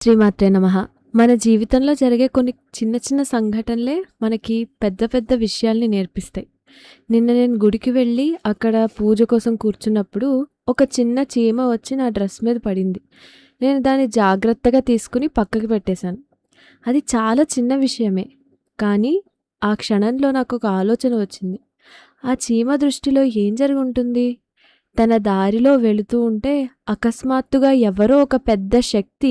శ్రీమాత్రే నమః. మన జీవితంలో జరిగే కొన్ని చిన్న చిన్న సంఘటనలే మనకి పెద్ద పెద్ద విషయాల్ని నేర్పిస్తాయి. నిన్న నేను గుడికి వెళ్ళి అక్కడ పూజ కోసం కూర్చున్నప్పుడు ఒక చిన్న చీమ వచ్చి నా డ్రెస్ మీద పడింది. నేను దాన్ని జాగ్రత్తగా తీసుకుని పక్కకి పెట్టేశాను. అది చాలా చిన్న విషయమే. కానీ ఆ క్షణంలో నాకొక ఆలోచన వచ్చింది. ఆ చీమ దృష్టిలో ఏం జరుగుంటుంది? తన దారిలో వెళుతూ ఉంటే అకస్మాత్తుగా ఎవరో ఒక పెద్ద శక్తి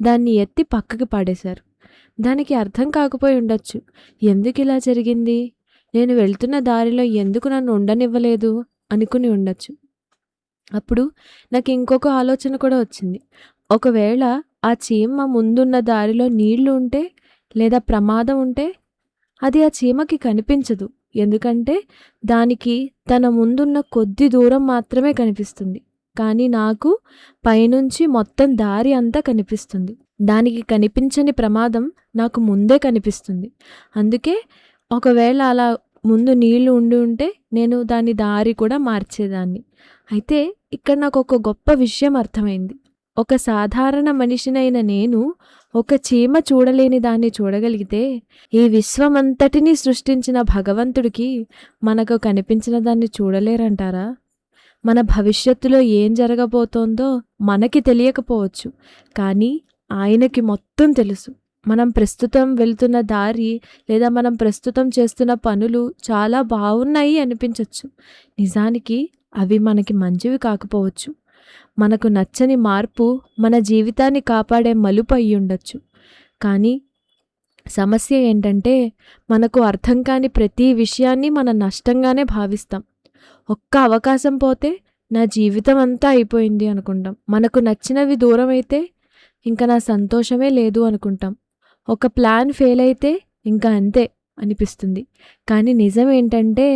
దాన్ని ఎత్తి పక్కకి పడేశారు. దానికి అర్థం కాకపోయి ఉండొచ్చు. ఎందుకిలా జరిగింది? నేను వెళ్తున్న దారిలో ఎందుకు నన్ను ఉండనివ్వలేదు అనుకుని ఉండొచ్చు. అప్పుడు నాకు ఇంకొక ఆలోచన కూడా వచ్చింది. ఒకవేళ ఆ చీమ ముందున్న దారిలో నీళ్లు ఉంటే లేదా ప్రమాదం ఉంటే అది ఆ చీమకి కనిపించదు. ఎందుకంటే దానికి తన ముందున్న కొద్ది దూరం మాత్రమే కనిపిస్తుంది. కానీ నాకు పైనుంచి మొత్తం దారి అంతా కనిపిస్తుంది. దానికి కనిపించని ప్రమాదం నాకు ముందే కనిపిస్తుంది. అందుకే ఒకవేళ అలా ముందు నీళ్లు ఉండి ఉంటే నేను దాని దారి కూడా మార్చేదాన్ని. అయితే ఇక్కడ నాకు ఒక గొప్ప విషయం అర్థమైంది. ఒక సాధారణ మనిషినైన నేను ఒక చీమ చూడలేని దాన్ని చూడగలిగితే ఈ విశ్వమంతటినీ సృష్టించిన భగవంతుడికి మనకు కనిపించిన దాన్ని చూడలేరంటారా? మన భవిష్యత్తులో ఏం జరగబోతోందో మనకి తెలియకపోవచ్చు. కానీ ఆయనకి మొత్తం తెలుసు. మనం ప్రస్తుతం వెళ్తున్న దారి లేదా మనం ప్రస్తుతం చేస్తున్న పనులు చాలా బాగున్నాయి అనిపించవచ్చు. నిజానికి అవి మనకి మంచివి కాకపోవచ్చు. మనకు నచ్చని మార్పు మన జీవితాన్ని కాపాడే మలుపు అయ్యుండొచ్చు. కానీ సమస్య ఏంటంటే మనకు అర్థం కాని ప్రతి విషయాన్ని మన నష్టంగానే భావిస్తాం. ఒక్క అవకాశం పోతే నా జీవితం అంతా అయిపోయింది అనుకుంటాం. మనకు నచ్చినవి దూరం అయితే ఇంకా నా సంతోషమే లేదు అనుకుంటాం. ఒక ప్లాన్ ఫెయిల్ అయితే ఇంకా అంతే అనిపిస్తుంది. కానీ నిజం ఏంటంటే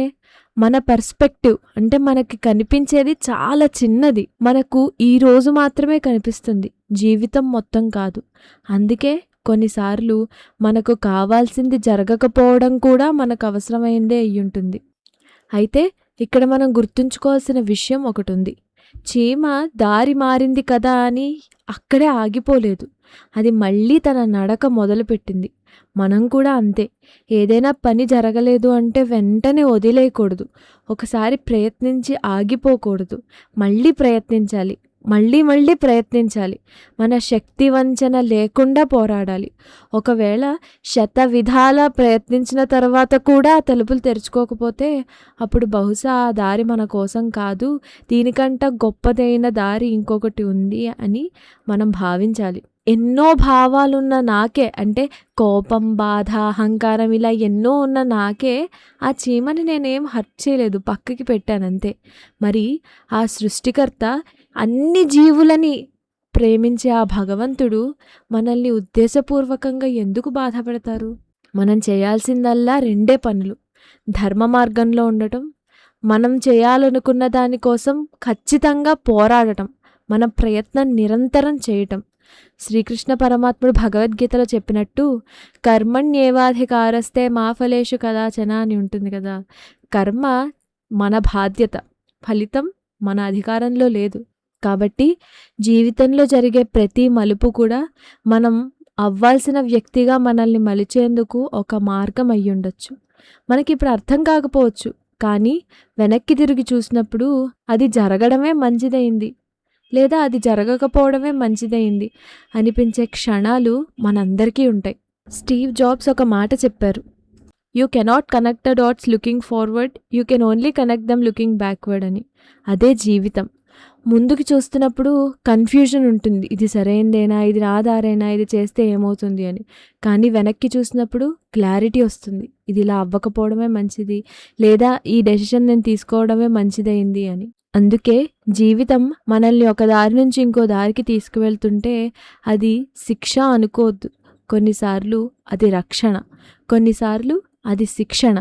మన పర్స్పెక్టివ్ అంటే మనకి కనిపించేది చాలా చిన్నది. మనకు ఈ రోజు మాత్రమే కనిపిస్తుంది, జీవితం మొత్తం కాదు. అందుకే కొన్నిసార్లు మనకు కావాల్సింది జరగకపోవడం కూడా మనకు అవసరమైందే అయ్యుంటుంది. అయితే ఇక్కడ మనం గుర్తుంచుకోవాల్సిన విషయం ఒకటి ఉంది. చీమ దారి మారింది కదా అని అక్కడే ఆగిపోలేదు. అది మళ్ళీ తన నడక మొదలుపెట్టింది. మనం కూడా అంతే. ఏదైనా పని జరగలేదు అంటే వెంటనే వదిలేయకూడదు. ఒకసారి ప్రయత్నించి ఆగిపోకూడదు. మళ్ళీ ప్రయత్నించాలి. మళ్ళీ ప్రయత్నించాలి. మన శక్తి వంచన లేకుండా పోరాడాలి. ఒకవేళ శతవిధాల ప్రయత్నించిన తర్వాత కూడా తలుపులు తెరుచుకోకపోతే అప్పుడు బహుశా ఆ దారి మన కోసం కాదు, దీనికంట గొప్పదైన దారి ఇంకొకటి ఉంది అని మనం భావించాలి. ఎన్నో భావాలున్న నాకే అంటే కోపం, బాధ, అహంకారం ఇలా ఎన్నో ఉన్న నాకే ఆ చీమని నేనేం హర్ట్ చేయలేదు, పక్కకి పెట్టానంతే. మరి ఆ సృష్టికర్త అన్ని జీవులని ప్రేమించే ఆ భగవంతుడు మనల్ని ఉద్దేశపూర్వకంగా ఎందుకు బాధపడతారు? మనం చేయాల్సిందల్లా రెండే పనులు. ధర్మ మార్గంలో ఉండటం, మనం చేయాలనుకున్న దానికోసం ఖచ్చితంగా పోరాడటం, మన ప్రయత్నం నిరంతరం చేయటం. శ్రీకృష్ణ పరమాత్ముడు భగవద్గీతలో చెప్పినట్టు కర్మణ్యేవాధికారస్తే మా ఫలేషు కదాచన అని ఉంటుంది కదా. కర్మ మన బాధ్యత, ఫలితం మన అధికారంలో లేదు. కాబట్టి జీవితంలో జరిగే ప్రతి మలుపు కూడా మనం అవ్వాల్సిన వ్యక్తిగా మనల్ని మలిచేందుకు ఒక మార్గం అయ్యుండొచ్చు. మనకి ఇప్పుడు అర్థం కాకపోవచ్చు, కానీ వెనక్కి తిరిగి చూసినప్పుడు అది జరగడమే మంచిదైంది లేదా అది జరగకపోవడమే మంచిదైంది అనిపించే క్షణాలు మనందరికీ ఉంటాయి. స్టీవ్ జాబ్స్ ఒక మాట చెప్పారు, you cannot connect the dots looking forward, you can only connect them looking backward అని. అదే జీవితం. ముందుకు చూస్తున్నప్పుడు కన్ఫ్యూజన్ ఉంటుంది, ఇది సరైందేనా, ఇది రాదారేనా, ఇది చేస్తే ఏమవుతుంది అని. కానీ వెనక్కి చూసినప్పుడు క్లారిటీ వస్తుంది, ఇది ఇలా అవ్వకపోవడమే మంచిది లేదా ఈ డెసిషన్ నేను తీసుకోవడమే మంచిదైంది అని. అందుకే జీవితం మనల్ని ఒక దారి నుంచి ఇంకో దారికి తీసుకువెళ్తుంటే అది శిక్ష అనుకోవద్దు. కొన్నిసార్లు అది రక్షణ, కొన్నిసార్లు అది శిక్షణ.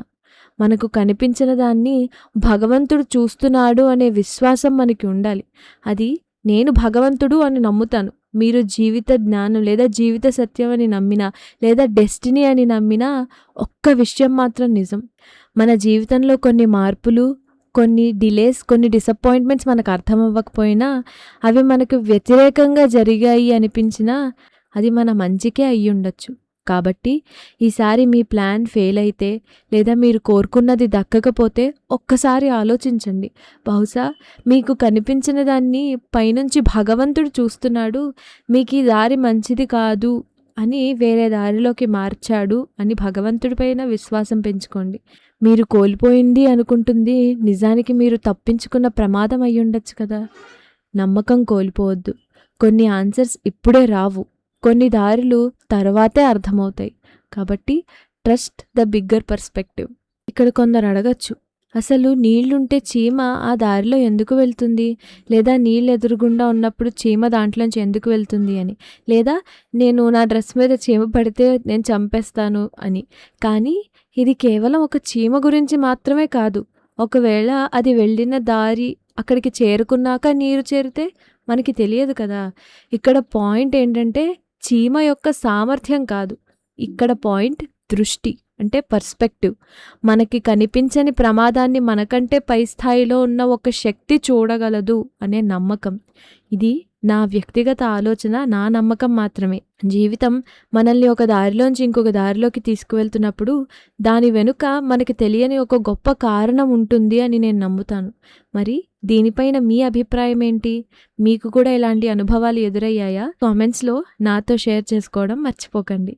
మనకు కనిపించిన దాన్ని భగవంతుడు చూస్తున్నాడు అనే విశ్వాసం మనకి ఉండాలి. అది నేను భగవంతుడు అని నమ్ముతాను. మీరు జీవిత జ్ఞానం లేదా జీవిత సత్యం అని నమ్మినా లేదా డెస్టినీ అని నమ్మినా ఒక్క విషయం మాత్రం నిజం. మన జీవితంలో కొన్ని మార్పులు, కొన్ని డిలేస్, కొన్ని డిసప్పాయింట్మెంట్స్ మనకు అర్థం అవ్వకపోయినా, అవి మనకు వ్యతిరేకంగా జరిగాయి అనిపించినా అది మన మంచికే అయ్యుండొచ్చు. కాబట్టి ఈసారి మీ ప్లాన్ ఫెయిల్ అయితే లేదా మీరు కోరుకున్నది దక్కకపోతే ఒక్కసారి ఆలోచించండి. బహుశా మీకు కనిపించిన దాన్ని పైనుంచి భగవంతుడు చూస్తున్నాడు. మీకీ దారి మంచిది కాదు అని వేరే దారిలోకి మార్చాడు అని భగవంతుడి పైన విశ్వాసం పెంచుకోండి. మీరు కోల్పోయింది అనుకుంటుంది నిజానికి మీరు తప్పించుకున్న ప్రమాదం అయ్యుండొచ్చు కదా! నమ్మకం కోల్పోవద్దు. కొన్ని ఆన్సర్స్ ఇప్పుడే రావు. కొన్ని దారులు తర్వాతే అర్థమవుతాయి. కాబట్టి ట్రస్ట్ ద బిగ్గర్ పర్స్పెక్టివ్. ఇక్కడ కొందరు అడగచ్చు, అసలు నీళ్లుంటే చీమ ఆ దారిలో ఎందుకు వెళ్తుంది? లేదా నీళ్ళు ఎదురుగుండా ఉన్నప్పుడు చీమ దాంట్లోంచి ఎందుకు వెళ్తుంది అని. లేదా నేను నా డ్రెస్ మీద చీమ పడితే నేను చంపేస్తాను అని. కానీ ఇది కేవలం ఒక చీమ గురించి మాత్రమే కాదు. ఒకవేళ అది వెళ్ళిన దారి అక్కడికి చేరుకున్నాక నీరు చేరితే మనకి తెలియదు కదా! ఇక్కడ పాయింట్ ఏంటంటే చీమ యొక్క సామర్థ్యం కాదు. ఇక్కడ పాయింట్ దృష్టి అంటే పర్స్పెక్టివ్. మనకి కనిపించని ప్రమాదాన్ని మనకంటే పై స్థాయిలో ఉన్న ఒక శక్తి చూడగలదు అనే నమ్మకం. ఇది నా వ్యక్తిగత ఆలోచన, నా నమ్మకం మాత్రమే. జీవితం మనల్ని ఒక దారిలోంచి ఇంకొక దారిలోకి తీసుకువెళ్తున్నప్పుడు దాని వెనుక మనకి తెలియని ఒక గొప్ప కారణం ఉంటుంది అని నేను నమ్ముతాను. మరి దీనిపైన మీ అభిప్రాయం ఏంటి? మీకు కూడా ఇలాంటి అనుభవాలు ఎదురయ్యాయా? కామెంట్స్‌లో నాతో షేర్ చేసుకోవడం మర్చిపోకండి.